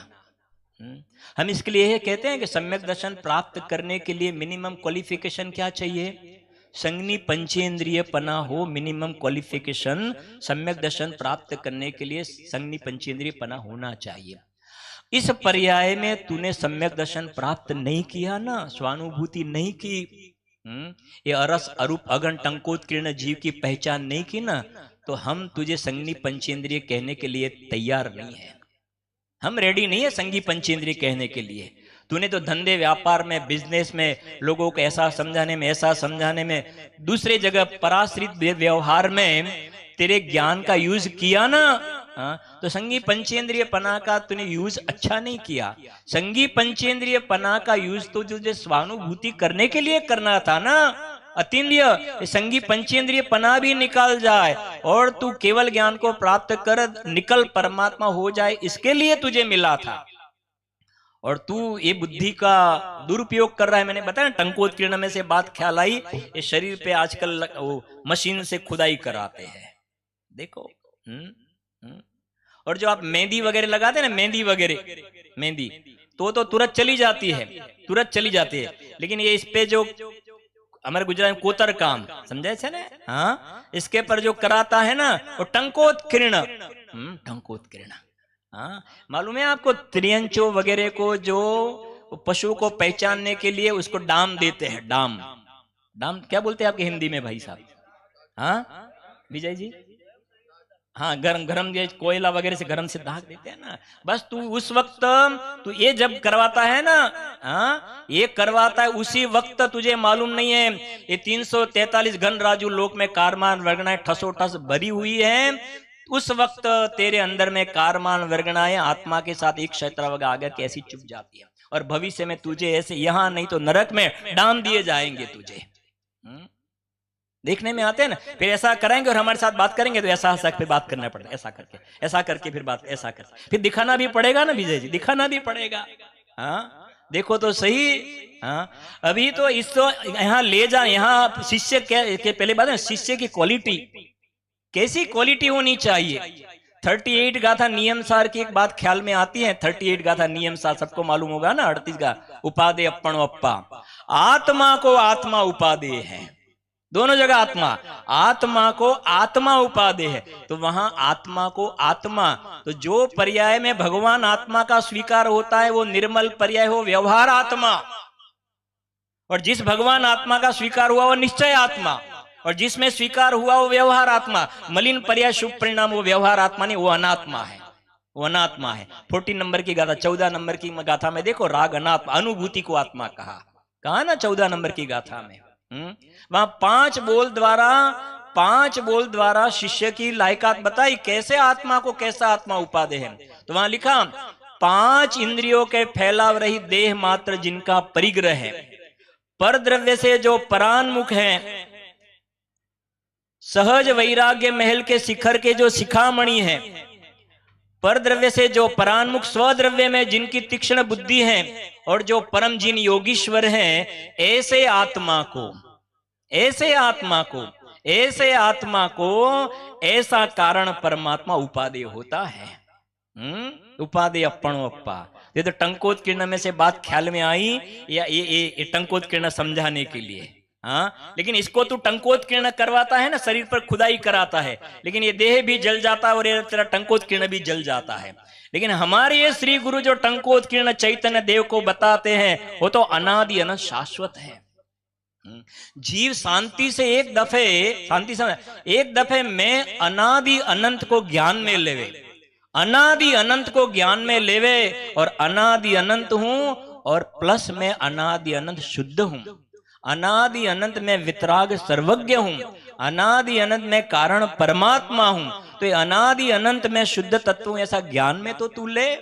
हम इसके लिए कहते हैं कि सम्यक दर्शन प्राप्त करने के लिए मिनिमम क्वालिफिकेशन क्या चाहिए? संज्ञी पंचेंद्रिय पना हो, मिनिमम क्वालिफिकेशन सम्यक दर्शन प्राप्त करने के लिए संज्ञी पंचेंद्रिय पना होना चाहिए। इस पर्याय में तूने सम्यक दर्शन प्राप्त नहीं किया ना, स्वानुभूति नहीं की, ये अरस अरूप अगण टंकोत्कीर्ण जीव की पहचान नहीं की ना, तो हम तुझे संज्ञी पंचेंद्रिय कहने के लिए तैयार नहीं है। हम रेडी नहीं है संज्ञी पंचेंद्रिय कहने के लिए। तूने तो धंधे व्यापार में, बिजनेस में लोगों को ऐसा समझाने में, ऐसा समझाने में, दूसरे जगह पराश्रित व्यवहार में तेरे ज्ञान का यूज किया ना। तो संज्ञी पंचेंद्रिय पना का तूने यूज अच्छा नहीं किया। संज्ञी पंचेंद्रिय पना का यूज तो तुझे स्वानुभूति करने के लिए करना था ना। अतीन्द्रिय संज्ञी पंचेंद्रिय पना भी निकाल जाए और तू केवल ज्ञान को प्राप्त कर निकल परमात्मा हो जाए, इसके लिए तुझे मिला था। और तू ये बुद्धि का दुरुपयोग कर रहा है। मैंने बताया टंकोत्कीर्ण में से बात ख्याल आई, ये शरीर पे आजकल वो मशीन से खुदाई कराते हैं, देखो। और जो आप मेहंदी वगैरह लगाते हैं ना, मेहंदी वगैरह, मेहंदी तो तुरंत चली जाती है, तुरंत चली जाती है। लेकिन ये इस पे जो हमारे गुजरात में कोतर काम समझे छे ने, हाँ, इसके पर जो कराता है ना वो टंकोत्कीर्ण, टंकोत्कीर्ण। हाँ, मालूम है आपको, त्रियंचो वगैरह को जो पशु को पहचानने के लिए उसको डाम देते हैं, डाम, डाम क्या बोलते हैं आपके हिंदी में भाई साहब? हाँ विजय जी, हाँ, गरम गरम ये कोयला वगैरह से गरम से दाग देते हैं ना। बस तू उस वक्त तू ये जब करवाता है ना, हाँ, ये करवाता है, उसी वक्त तुझे मालूम नहीं है ये 343 घन राजू लोक में कारमान वर्गणाएं ठसोठस भरी हुई है। उस वक्त तेरे अंदर में कारमान वर्गणाएं आत्मा के साथ एक क्षेत्र आगे कैसी चुप जाती है, और भविष्य में तुझे ऐसे यहाँ नहीं तो नरक में डाम दिए जाएंगे तुझे। देखने में आते हैं ना, फिर ऐसा करेंगे और हमारे साथ बात करेंगे तो ऐसा हंस पे बात करना पड़ेगा, ऐसा करके, ऐसा करके फिर बात ऐसा कर, फिर दिखाना भी पड़ेगा ना विजय जी, दिखाना भी पड़ेगा। हाँ देखो तो सही। हाँ, अभी तो इसको यहाँ ले जा, यहाँ शिष्य के पहले बात है, शिष्य की क्वालिटी कैसी क्वालिटी होनी चाहिए। 38 गाथा नियम सार की एक बात ख्याल में आती है। 38 गाथा नियम सार सबको मालूम होगा ना, 38 का उपादे अप्पण अप्पा। आत्मा को आत्मा उपादेय है, दोनों जगह आत्मा, आत्मा को आत्मा उपादेय है। तो वहां आत्मा को आत्मा, तो जो पर्याय में भगवान आत्मा का स्वीकार होता है वो निर्मल पर्याय हो व्यवहार आत्मा, और जिस भगवान आत्मा का स्वीकार हुआ वो निश्चय आत्मा, और जिसमें स्वीकार हुआ वो व्यवहार आत्मा। मलिन पर्याय शुभ परिणाम वो व्यवहार आत्मा नहीं, वो अनात्मा है, वो अनात्मा है। 14 नंबर की गाथा, 14 नंबर की गाथा में देखो राग अनात्मा, अनुभूति को आत्मा कहा ना 14 नंबर की गाथा में। वहां 5 बोल द्वारा शिष्य की लायकात बताई, कैसे आत्मा को कैसा आत्मा उपादेय है। तो वहां लिखा 5 इंद्रियों के फैलाव रही देह मात्र जिनका परिग्रह है, पर द्रव्य से जो परान्मुख है, सहज वैराग्य महल के शिखर के जो शिखामणि है, पर द्रव्य से जो परान्मुख स्वद्रव्य में जिनकी तीक्ष्ण बुद्धि है, और जो परम जिन योगीश्वर हैं, ऐसे आत्मा को ऐसा कारण परमात्मा उपादेय होता है। उपादेय अपणोपा। ये तो टंकोत्कीर्ण में से बात ख्याल में आई, या ये टंकोत्कीर्ण समझाने के लिए। हाँ, लेकिन इसको तू टंकोत्कीर्ण करवाता है ना, शरीर पर खुदाई कराता है, लेकिन ये देह भी जल जाता है और ये तेरा टंकोत्कीर्ण भी जल जाता है। लेकिन हमारे ये श्री गुरु जो टंकोत्कीर्ण चैतन्य देव को बताते हैं, वो तो अनादि अनंत शाश्वत है। जीव शांति से एक दफे मैं अनादि अनंत को ज्ञान में लेवे, अनादि अनंत को ज्ञान में लेवे, और अनादि अनंत हूं, और प्लस में अनादि अनंत शुद्ध हूं, अनादि अनंत में वितराग सर्वज्ञ हूं, अनादि अनंत में कारण परमात्मा हूं। तो अनादि अनंत में शुद्ध तत्व हूं, ऐसा ज्ञान में तो तू ले।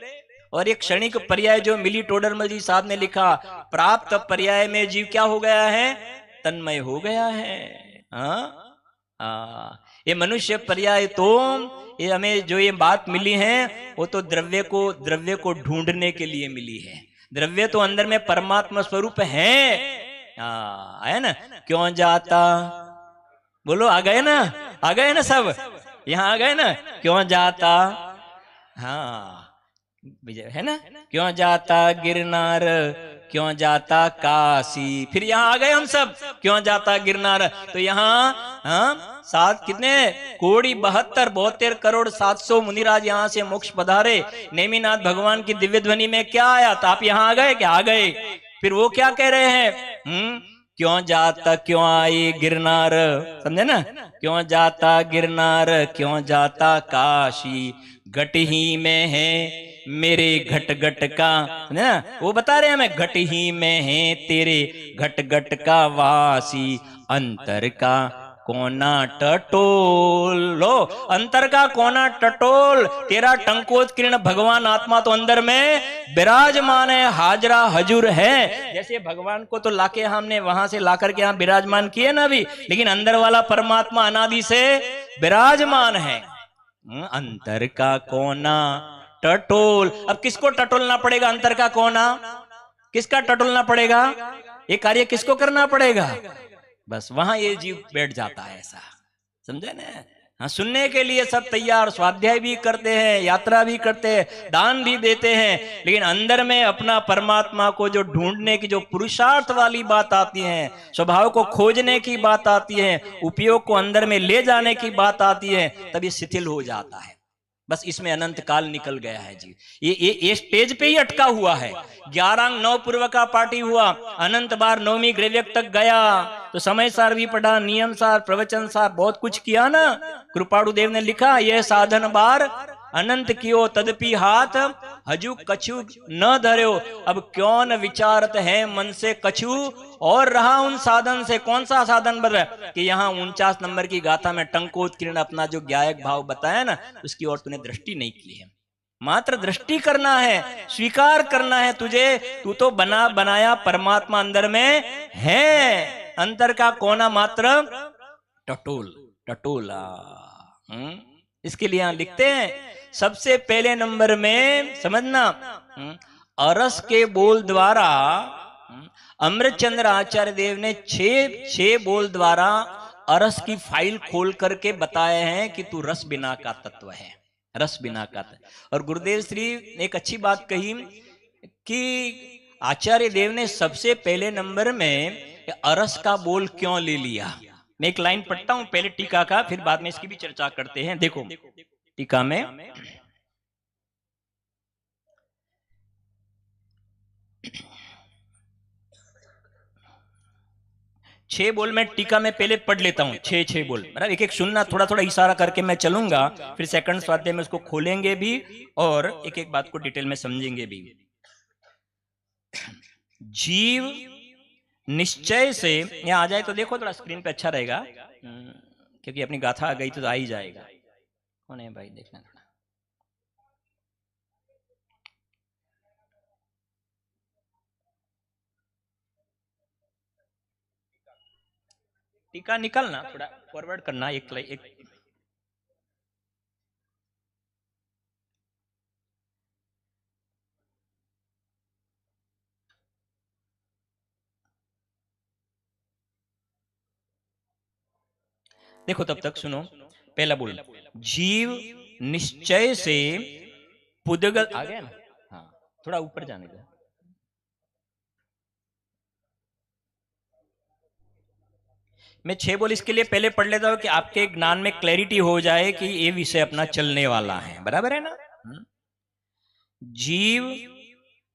और एक क्षणिक पर्याय जो मिली टोडरमल जी साहब ने लिखा, प्राप्त पर्याय में जीव क्या हो गया है, तन्मय हो गया है। ये मनुष्य पर्याय तो ये हमें जो ये बात मिली है, वो तो द्रव्य को ढूंढने के लिए मिली है। द्रव्य तो अंदर में परमात्मा स्वरूप है। आया ना, क्यों जाता, बोलो आ गए ना सब, यहाँ आ गए ना, क्यों जाता, हाँ विजय है ना, क्यों जाता गिरनार, क्यों जाता काशी, फिर यहाँ आ गए हम सब, क्यों जाता गिरनार। तो यहाँ सात कितने कोड़ी 72 करोड़ 700 मुनिराज यहाँ से मोक्ष पधारे। नेमिनाथ भगवान की दिव्य ध्वनि में क्या आया, तो आप यहाँ आ गए, क्या आ गए। फिर वो क्या कह रहे हैं, क्यों जाता क्यों आए गिरनार, समझे ना, क्यों जाता गिरनार, क्यों जाता काशी, घट ही में है मेरे घट घट का, ना वो बता रहे हैं हमें, घट ही में है तेरे घट घट का वासी, अंतर का कोना टटोल, लो अंतर का कोना टटोल, तेरा टंकोत्कीर्ण भगवान आत्मा तो अंदर में विराजमान है, हाजरा हजूर है। जैसे भगवान को तो लाके हमने वहां से लाकर के यहाँ विराजमान किए ना अभी, लेकिन अंदर वाला परमात्मा अनादि से विराजमान है। अंतर का कोना टटोल, अब किसको टटोलना पड़ेगा, अंतर का कोना किसका टटोलना पड़ेगा, ये कार्य किसको करना पड़ेगा, बस वहां ये जीव बैठ जाता है, ऐसा समझे ना। हाँ, सुनने के लिए सब तैयार, स्वाध्याय भी करते हैं, यात्रा भी करते हैं, दान भी देते हैं, लेकिन अंदर में अपना परमात्मा को जो ढूंढने की जो पुरुषार्थ वाली बात आती है, स्वभाव को खोजने की बात आती है, उपयोग को अंदर में ले जाने की बात आती है, तभी शिथिल हो जाता है। बस इसमें अनंत काल निकल गया है जी, ये स्टेज पे ही अटका हुआ है। 11 अंग 9 पूर्व का पार्टी हुआ, अनंत बार 9वीं ग्रेव्यक तक गया, तो समय सार भी पढ़ा, नियम सार, प्रवचन सार, बहुत कुछ किया ना। कृपाणु देव ने लिखा, यह साधन बार अनंत कियो तदपि हाथ हजू कछु न धर्यो, अब क्यों न विचारत है मन से कछु और रहा उन साधन से। कौन सा साधन बदला कि यहाँ 49 नंबर की गाथा में टंकोत्कीर्ण अपना जो ज्ञायक भाव बताया ना, उसकी ओर तूने दृष्टि नहीं की है। मात्र दृष्टि करना है, स्वीकार करना है तुझे, तू तो बना बनाया परमात्मा अंदर में है, अंतर का कोना मात्र टटोला। इसके लिए यहां लिखते हैं, सबसे पहले नंबर में समझना, अरस के बोल द्वारा अमृतचंद्र आचार्य देव ने 6 बोल द्वारा अरस की फाइल खोल करके बताए हैं कि तू रस बिना का तत्व है, रस बिना का तत्व। और गुरुदेव श्री ने एक अच्छी बात कही कि आचार्य देव ने सबसे पहले नंबर में अरस का बोल क्यों ले लिया? मैं एक लाइन पढ़ता हूं पहले टीका का, फिर बाद में इसकी भी चर्चा करते हैं। देखो टीका में 6 बोल मैं टीका में पहले पढ़ लेता हूं, 6 बोल, मतलब एक एक सुनना, थोड़ा थोड़ा इशारा करके मैं चलूंगा, फिर सेकंड स्वाध्याय में उसको खोलेंगे भी और एक एक बात को डिटेल में समझेंगे भी। जीव निश्चय से, यहां आ जाए तो देखो थोड़ा स्क्रीन पे अच्छा रहेगा, क्योंकि अपनी गाथा आ गई तो आ ही जाएगा। कौन है भाई, देखना थोड़ा। टीका निकलना, थोड़ा फॉरवर्ड करना एक देखो तब तक सुनो। पहला बोल, जीव निश्चय से पुद्गल, आ गया ना? हाँ, थोड़ा ऊपर जाने का। मैं 6 बोल इसके लिए पहले पढ़ लेता हूं कि आपके ज्ञान में क्लैरिटी हो जाए कि ये विषय अपना चलने वाला है, बराबर है ना? जीव,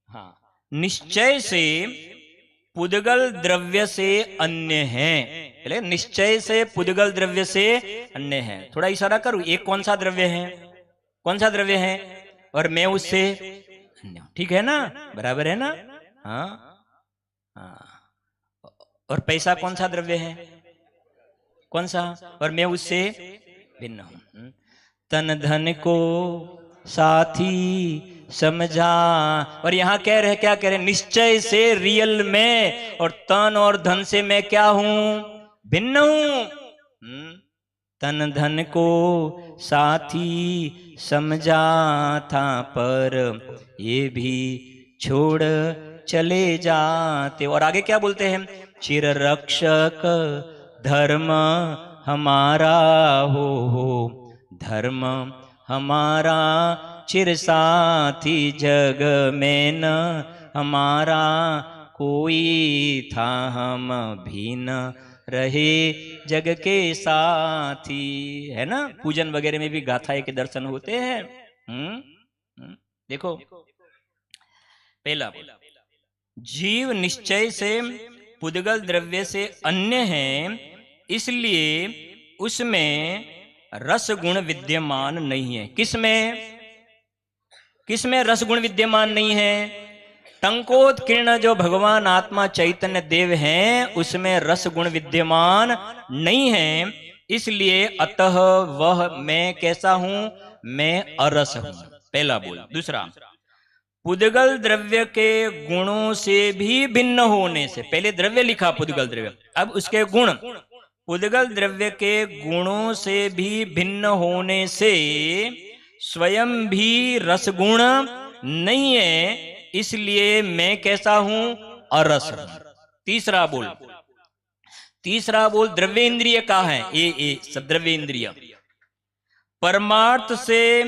हाँ, निश्चय से पुद्गल द्रव्य से अन्य है। पहले निश्चय से पुद्गल द्रव्य से अन्य है। थोड़ा इशारा करूं, एक कौन सा द्रव्य है? कौन सा द्रव्य है? और मैं उससे अन्य, ठीक है ना? बराबर है ना? हाँ हाँ। और पैसा कौन सा द्रव्य है? कौन सा? और मैं उससे भिन्न हूं। तन धन को साथी समझा, और यहां कह रहे, क्या कह रहे? निश्चय से रियल में, और तन और धन से मैं क्या हूं? भिन्न हूं। तन धन को साथी समझा था, पर ये भी छोड़ चले जाते। और आगे क्या बोलते हैं? चिर रक्षक धर्म हमारा हो धर्म हमारा चिर साथी, जग में न हमारा कोई था, हम भिन्न रहे जग के साथी। है ना? पूजन वगैरह में भी गाथा के दर्शन होते हैं। देखो पहला, जीव निश्चय से पुद्गल द्रव्य से अन्य है, इसलिए उसमें रस गुण विद्यमान नहीं है। किसमें? किसमें रस गुण विद्यमान नहीं है? टंकोत्कीर्ण जो भगवान आत्मा चैतन्य देव हैं, उसमें रस गुण विद्यमान नहीं है, इसलिए अतः वह मैं कैसा हूं? मैं अरस हूं। पहला बोल। दूसरा, पुद्गल द्रव्य के गुणों से भी भिन्न होने से, पहले द्रव्य लिखा पुद्गल द्रव्य, अब उसके गुण, पुद्गल द्रव्य के गुणों से भी भिन्न होने से स्वयं भी रसगुण नहीं है, इसलिए मैं कैसा हूं? अरस हूं। तीसरा बोल, तीसरा बोल द्रव्य इंद्रिय का है, ये सब द्रव्य इंद्रिय, परमार्थ से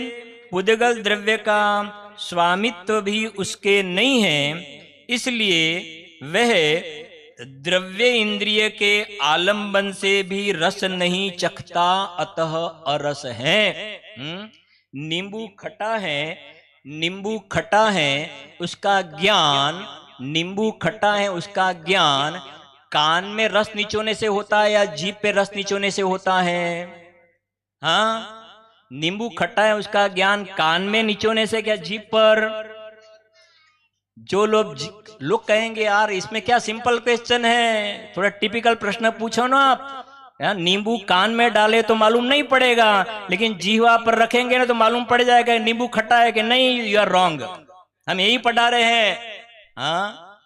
पुद्गल द्रव्य का स्वामित्व भी उसके नहीं है, इसलिए वह द्रव्य इंद्रिय के आलंबन से भी रस नहीं चखता, अतः अरस है। नींबू खटा है, नींबू खटा है उसका ज्ञान, नींबू खटा है उसका ज्ञान कान में रस निचोने से होता है या जीभ पे रस निचोने से होता है? हाँ, नींबू खट्टा है उसका ज्ञान कान में निचोने से, क्या जीभ पर? जो लोग कहेंगे यार इसमें क्या सिंपल क्वेश्चन है, थोड़ा टिपिकल प्रश्न पूछो ना आप। नींबू कान में डाले तो मालूम नहीं पड़ेगा, लेकिन जीवा पर रखेंगे ना तो मालूम पड़ जाएगा नींबू खट्टा है कि नहीं। यू आर रॉन्ग, हम यही पढ़ा रहे हैं। हाँ,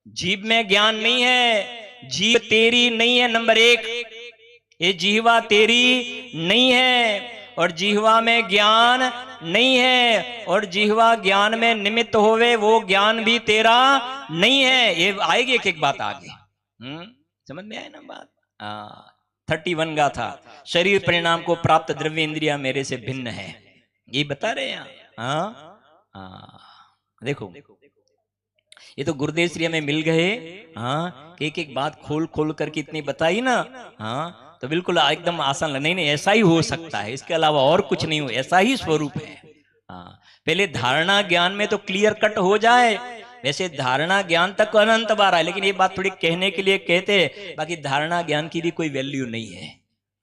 जीभ में ज्ञान नहीं है, जीभ तेरी नहीं है, नंबर 1, ये जीवा तेरी नहीं है, और जीवा में ज्ञान नहीं है, और जीवा ज्ञान में निमित्त होवे वो ज्ञान भी तेरा नहीं है। ये आएगी एक एक बात आगे। समझ में आए ना बात? 31 गाथा, शरीर परिणाम को प्राप्त द्रव्य इंद्रिया मेरे से भिन्न है, ये बता रहे हैं। देखो ये तो गुरुदेव श्री हमें मिल गए, हाँ, कि एक एक बात खोल खोल करके इतनी बताई ना, हाँ, तो बिल्कुल एकदम आसान नहीं, नहीं ऐसा ही हो सकता है, इसके अलावा और कुछ नहीं हो, ऐसा ही स्वरूप है। हाँ, पहले धारणा ज्ञान में तो क्लियर कट हो जाए। वैसे धारणा ज्ञान तक अनंत बार है, लेकिन ये बात थोड़ी कहने के लिए कहते हैं, बाकी धारणा ज्ञान की भी कोई वैल्यू नहीं है।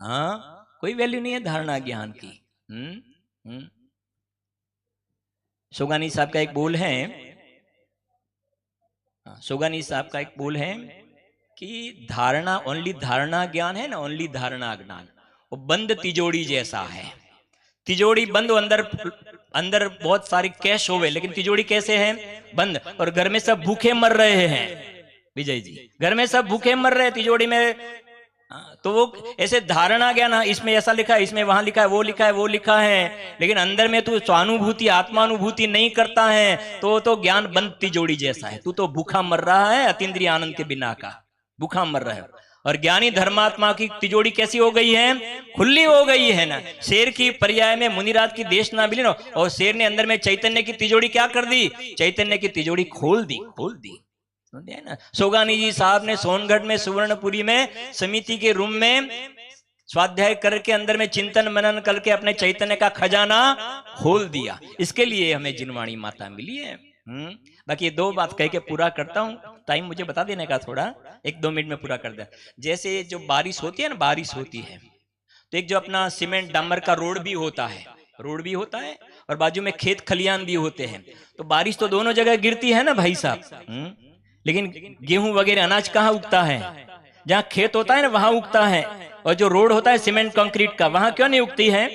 हाँ, कोई वैल्यू नहीं है धारणा ज्ञान की। सोगानी साहब का एक बोल है, सोगानी साहब का एक बोल है कि धारणा, ओनली धारणा ज्ञान है ना, ओनली धारणा ज्ञान, वो बंद तिजोड़ी जैसा है। तिजोड़ी बंद, अंदर अंदर बहुत सारी कैश होवे, लेकिन तिजोड़ी कैसे है? बंद। और घर में सब भूखे मर रहे हैं विजय जी, घर में सब भूखे मर रहे हैं तिजोड़ी में। तो वो ऐसे धारणा ज्ञान, इसमें ऐसा लिखा है, इसमें वहां लिखा है, वो लिखा है, वो लिखा है, लेकिन अंदर में तू स्वानुभूति आत्मानुभूति नहीं करता है, तो ज्ञान बंद तिजोड़ी जैसा है। तू तो भूखा मर रहा है, अतीन्द्रिय आनंद के बिना का भूखा मर रहा है। और ज्ञानी धर्मात्मा की तिजोड़ी कैसी हो गई है? खुली हो गई है ना। शेर की पर्याय में मुनिराज की देश ना मिली ना, और शेर ने अंदर में चैतन्य की तिजोड़ी क्या कर दी? चैतन्य की तिजोड़ी खोल दी, खोल दी ना। सोगानी जी साहब ने सोनगढ़ में सुवर्णपुरी में समिति के रूम में स्वाध्याय करके अंदर में चिंतन मनन करके अपने चैतन्य का खजाना खोल दिया। इसके लिए हमें जिनवाणी माता मिली है। बाकी 2 बात कह के पूरा करता हूँ, टाइम मुझे बता देने का थोड़ा, 1-2 मिनट में पूरा कर दे। जैसे जो बारिश होती है ना, बारिश होती है तो एक जो अपना सीमेंट डामर का रोड भी होता है, रोड भी होता है, और बाजू में खेत खलियान भी होते हैं। तो बारिश तो दोनों जगह गिरती है ना भाई साहब, लेकिन गेहूं वगैरह अनाज कहाँ उगता है? जहाँ खेत होता है ना वहां उगता है। और जो रोड होता है सीमेंट कंक्रीट का, वहां क्यों नहीं उगती है?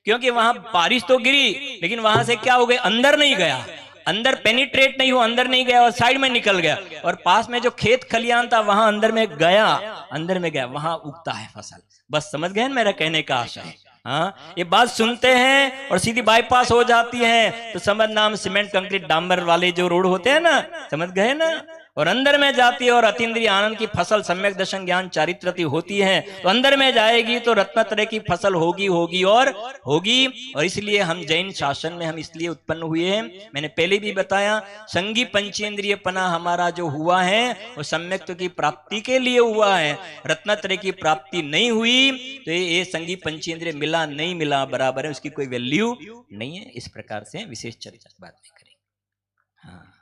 क्योंकि वहां बारिश तो गिरी, लेकिन वहां से क्या हो गया? अंदर नहीं गया, अंदर पेनिट्रेट नहीं हुआ, अंदर नहीं गया और साइड में निकल गया। और पास में जो खेत खलियान था वहां अंदर में गया, अंदर में गया, वहां उगता है फसल। बस समझ गए मेरा कहने का आशय? हाँ, ये बात सुनते हैं और सीधी बाईपास हो जाती है, तो समझ नाम सीमेंट कंक्रीट डांबर वाले जो रोड होते हैं ना, समझ गए ना, और अंदर में जाती है और अतीन्द्रिय आनंद की फसल सम्यक दर्शन ज्ञान चारित्रति होती है, तो अंदर में जाएगी तो रत्नत्रय की फसल होगी, होगी और होगी। और इसलिए हम जैन शासन में हम इसलिए उत्पन्न हुए हैं, मैंने पहले भी बताया, संगी पंचेंद्रिय पना हमारा जो हुआ है वो सम्यक की प्राप्ति के लिए हुआ है। रत्नत्रय की प्राप्ति नहीं हुई तो ये संगी पंचेंद्रिय मिला नहीं मिला बराबर है, उसकी कोई वैल्यू नहीं है। इस प्रकार से विशेष चर्चा बात नहीं करेंगे। हाँ।